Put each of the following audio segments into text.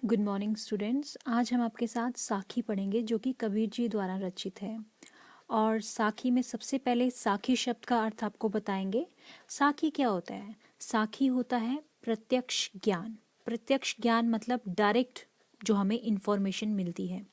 Good morning students. आज हम आपके साथ साखी पढ़ेंगे जो कि कबीर जी द्वारा रचित है। और साखी में सबसे पहले साखी शब्द का अर्थ आपको बताएंगे। साखी क्या होता है? साखी होता है प्रत्यक्ष ज्ञान। प्रत्यक्ष ज्ञान मतलब डायरेक्ट जो हमें इंफॉर्मेशन मिलती है।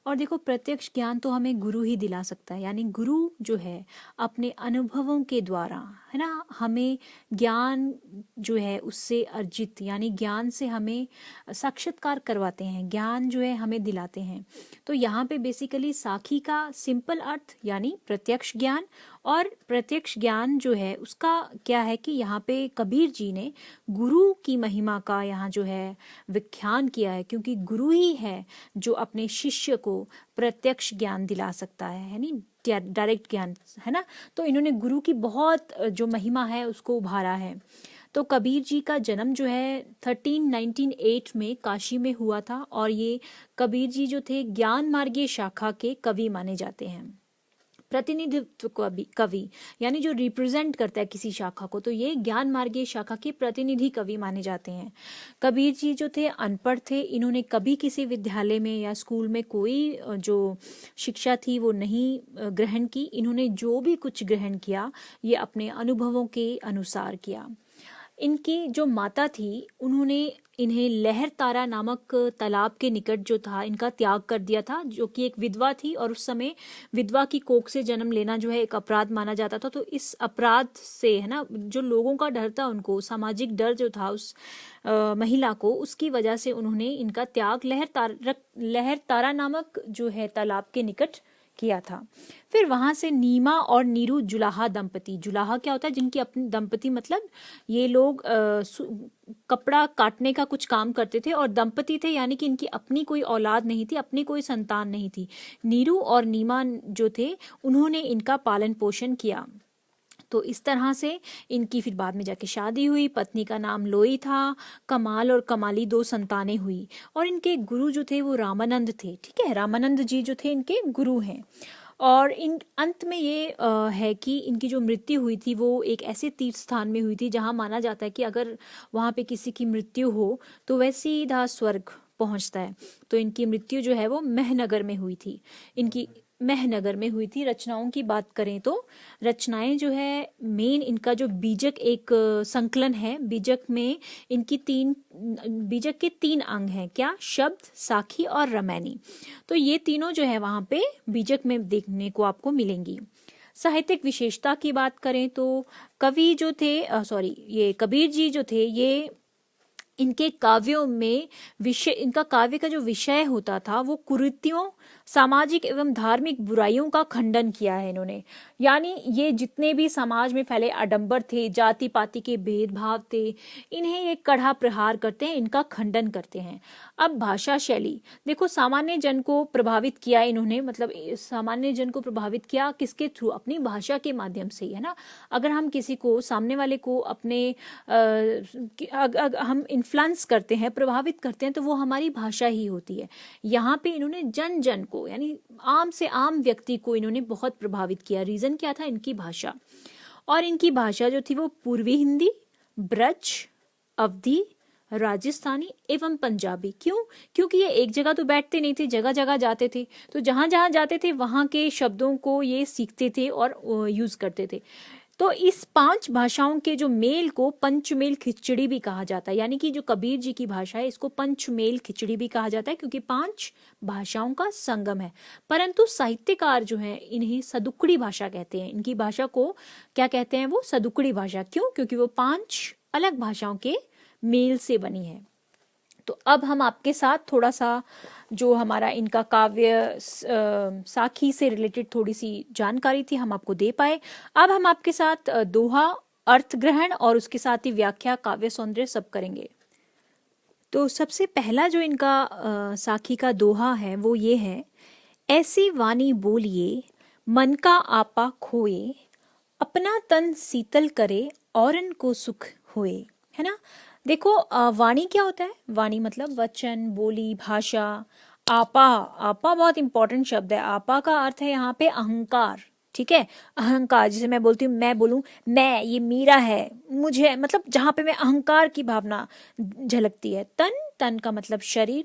और देखो, प्रत्यक्ष ज्ञान तो हमें गुरु ही दिला सकता है, यानी गुरु जो है अपने अनुभवों के द्वारा, है ना, हमें ज्ञान जो है उससे अर्जित, यानी ज्ञान से हमें साक्षात्कार करवाते हैं, ज्ञान जो है हमें दिलाते हैं। तो यहाँ पे बेसिकली साखी का सिंपल अर्थ यानी प्रत्यक्ष ज्ञान। और प्रत्यक्ष ज्ञान जो है उसका क्या है कि यहाँ पे कबीर जी ने गुरु की महिमा का यहाँ जो है व्याख्यान किया है, क्योंकि गुरु ही है जो अपने शिष्य को प्रत्यक्ष ज्ञान दिला सकता है नी, डायरेक्ट ज्ञान, है ना। तो इन्होंने गुरु की बहुत जो महिमा है उसको उभारा है। तो कबीर जी का जन्म जो है 1398 में काशी में हुआ था। और ये कबीर जी जो थे ज्ञान मार्गीय शाखा के कवि माने जाते हैं। प्रतिनिधित्व कवि यानी जो रिप्रेजेंट करता है किसी शाखा को, तो ये ज्ञान मार्गीय शाखा के प्रतिनिधि कवि माने जाते हैं। कबीर जी जो थे अनपढ़ थे। इन्होंने कभी किसी विद्यालय में या स्कूल में कोई जो शिक्षा थी वो नहीं ग्रहण की। इन्होंने जो भी कुछ ग्रहण किया ये अपने अनुभवों के अनुसार किया। इनकी जो माता थी उन्होंने इन्हें लहर तारा नामक तालाब के निकट जो था इनका त्याग कर दिया था, जो कि एक विधवा थी। और उस समय विधवा की कोख से जन्म लेना जो है एक अपराध माना जाता था। तो इस अपराध से, है ना, जो लोगों का डर था, उनको सामाजिक डर जो था उस महिला को, उसकी वजह से उन्होंने इनका त्याग लहर तारा नामक जो है तालाब के निकट किया था। फिर वहां से नीमा और नीरू जुलाहा दंपति, जुलाहा क्या होता है? जिनकी अपनी दंपति, मतलब ये लोग कपड़ा काटने का कुछ काम करते थे। और दंपति थे यानी कि इनकी अपनी कोई औलाद नहीं थी, अपनी कोई संतान नहीं थी। नीरू और नीमा जो थे उन्होंने इनका पालन पोषण किया। तो इस तरह से इनकी फिर बाद में जाके शादी हुई। पत्नी का नाम लोई था। कमाल और कमाली 2 संतानें हुई। और इनके गुरु जो थे वो रामानंद थे। ठीक है, रामानंद जी जो थे इनके गुरु हैं। और इन अंत में ये है कि इनकी जो मृत्यु हुई थी वो एक ऐसे तीर्थ स्थान में हुई थी जहाँ माना जाता है कि अगर वहाँ पे किसी की मृत्यु हो तो वह सीधा स्वर्ग पहुँचता है। तो इनकी मृत्यु जो है वो महनगर में हुई थी। इनकी महनगर में हुई थी। रचनाओं की बात करें तो रचनाएं जो है मेन इनका जो बीजक एक संकलन है। बीजक में इनकी बीजक के 3 अंग हैं। क्या? शब्द, साखी और रमैनी। तो ये तीनों जो है वहां पे बीजक में देखने को आपको मिलेंगी। साहित्यिक विशेषता की बात करें तो कवि जो थे ये कबीर जी जो थे, ये इनके काव्यों में इनका काव्य का जो विषय होता था वो कुरीतियों, सामाजिक एवं धार्मिक बुराइयों का खंडन किया है इन्होंने। यानी ये जितने भी समाज में फैले आडंबर थे, जाति पाति के भेदभाव थे, इन्हें ये कड़ा प्रहार करते हैं, इनका खंडन करते हैं। अब भाषा शैली देखो, सामान्य जन को प्रभावित किया इन्होंने, मतलब सामान्य जन को प्रभावित किया किसके थ्रू? अपनी भाषा के माध्यम से, है ना। अगर हम किसी को, सामने वाले को अपने हम इन्फ्लुएंस करते हैं, प्रभावित करते हैं, तो वो हमारी भाषा ही होती है। यहाँ पे इन्होंने जन जन को, यानी आम से आम व्यक्ति को इन्होंने बहुत प्रभावित किया। रीजन क्या था? इनकी भाषा। और इनकी भाषा जो थी वो पूर्वी हिंदी, ब्रज, अवधी, राजस्थानी एवं पंजाबी। क्यों? क्योंकि ये एक जगह तो बैठते नहीं थे, जगह जगह जाते थे। तो जहां जहां जाते थे वहां के शब्दों को ये सीखते थे और यूज करते थे। तो इस 5 भाषाओं के जो मेल को पंचमेल खिचड़ी भी कहा जाता है। यानी कि जो कबीर जी की भाषा है इसको पंचमेल खिचड़ी भी कहा जाता है, क्योंकि 5 भाषाओं का संगम है। परंतु साहित्यकार जो है इन्हें सदुक्कड़ी भाषा कहते हैं। इनकी भाषा को क्या कहते हैं? वो सदुक्कड़ी भाषा। क्यों? क्योंकि वो 5 अलग भाषाओं के मेल से बनी है। तो अब हम आपके साथ थोड़ा सा जो हमारा इनका काव्य साखी से रिलेटेड थोड़ी सी जानकारी थी हम आपको दे पाए। अब हम आपके साथ दोहा, अर्थ ग्रहण और उसके साथ ही व्याख्या, काव्य सौंदर्य सब करेंगे। तो सबसे पहला जो इनका साखी का दोहा है वो ये है: ऐसी वाणी बोलिए मन का आपा खोए, अपना तन शीतल करे औरन को सुख होए। है ना। देखो, वाणी क्या होता है? वाणी मतलब वचन, बोली, भाषा। आपा, आपा बहुत इंपॉर्टेंट शब्द है। आपा का अर्थ है यहाँ पे अहंकार। ठीक है, अहंकार। जैसे मैं बोलती हूँ, मैं बोलूं मैं, ये मेरा है, मुझे, मतलब जहां पे मैं अहंकार की भावना झलकती है। तन, तन का मतलब शरीर,